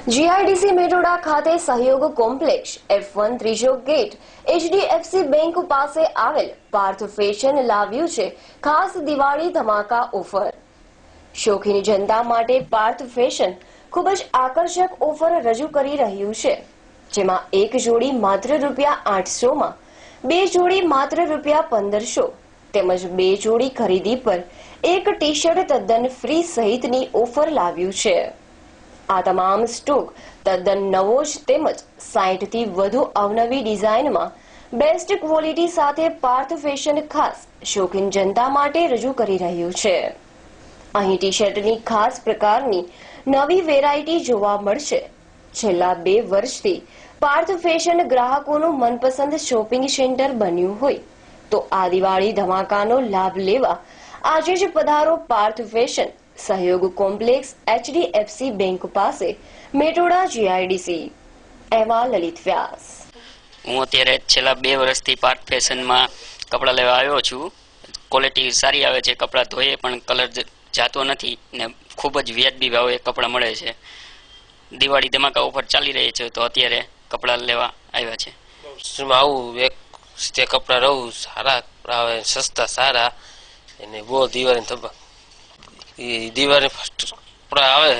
GIDC Metoda ખાતે સહયોગ complex F1 ત્રીજો ગેટ HDFC બેંક પાસે આવેલ પાર્થ ફેશન લાવ્યું છે ખાસ દિવાળી ધમાકા ઓફર। શોખીન જનતા માટે પાર્થ ફેશન ખૂબ જ આકર્ષક ઓફર રજૂ કરી રહ્યું છે, જેમાં એક જોડી માત્ર ₹800 માં, બે જોડી માત્ર ₹1500 તેમજ બે જોડી ખરીદી પર એક ટી-શર્ટ તદ્દન ફ્રી સહિતની ઓફર લાવ્યું છે। આ તમામ સ્ટોક તદ્દન નવો જ તેમજ 60 થી વધુ અવનવી ડિઝાઇનમાં બેસ્ટ ક્વોલિટી સાથે પાર્થ ફેશન ખાસ શોખીન જનતા માટે રજૂ કરી રહ્યું છે। અહીં ટી-શર્ટની ખાસ પ્રકારની નવી વેરાયટી જોવા મળશે। છેલ્લા 2 વર્ષથી પાર્થ ફેશન ગ્રાહકોનું મનપસંદ શોપિંગ સેન્ટર બન્યું હોય તો આ દિવાળી ધમાકાનો લાભ લેવા આજે જ પધારો પાર્થ ફેશન સહયોગ કોમ્પ્લેક્સ HDFC બેંક પાસે મેટોડા જીઆઈડીસી। અહેવાલ લલિત વ્યાસ। હું અત્યારે છેલ્લા 2 વર્ષથી પાર્થ ફેશનમાં કપડાં લેવા આવ્યો છું। ક્વોલિટી સારી આવે છે, કપડાં ધોઈએ પણ કલર જાતો નથી ને ખૂબ જ વ્યાજબી ભાવે કપડાં મળે છે। દિવાળી ધમાકા ઓફર ચાલી રહી છે તો અત્યારે કપડાં લેવા આવ્યા છે। આવું એક તે કપડાં રહું સારા કપડાં આવે, સસ્તા સારા, અને બહુ દિવાળી ફર્સ્ટ કપડાં આવે,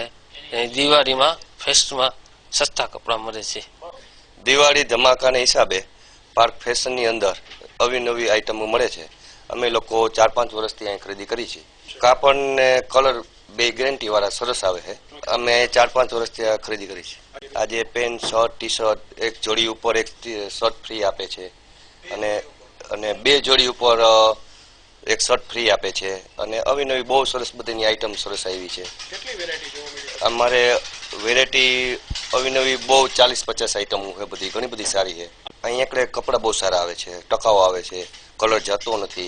દિવાળીમાં ફેસ્ટમાં સસ્તા કપડાં મળે છે। દિવાળી ધમાકાના હિસાબે પાર્થ ફેશનની અંદર અવનવી આઈટમો મળે છે। અમે લોકો 4-5 વર્ષથી અહીં ખરીદી કરી છે। કાપડ ને કલર બે ગેરંટી વાળા સરસ આવે છે। અમે 4-5 વર્ષથી ખરીદી કરી છે। આજે પેન્ટ, શર્ટ, ટી શર્ટ એક જોડી ઉપર એક શર્ટ ફ્રી આપે છે અને બે જોડી ઉપર એક શર્ટ ફ્રી આપે છે અને અવનવી બહુ સરસ બધીની આઈટમ સરસ આવી છે। અમારે વેરાયટી અવનવી બહુ 40-50 આઈટમો છે, બધી ઘણી બધી સારી છે। અહીં એકડે કપડાં બહુ સારા આવે છે, ટકાઉ આવે છે, કલર જતો નથી।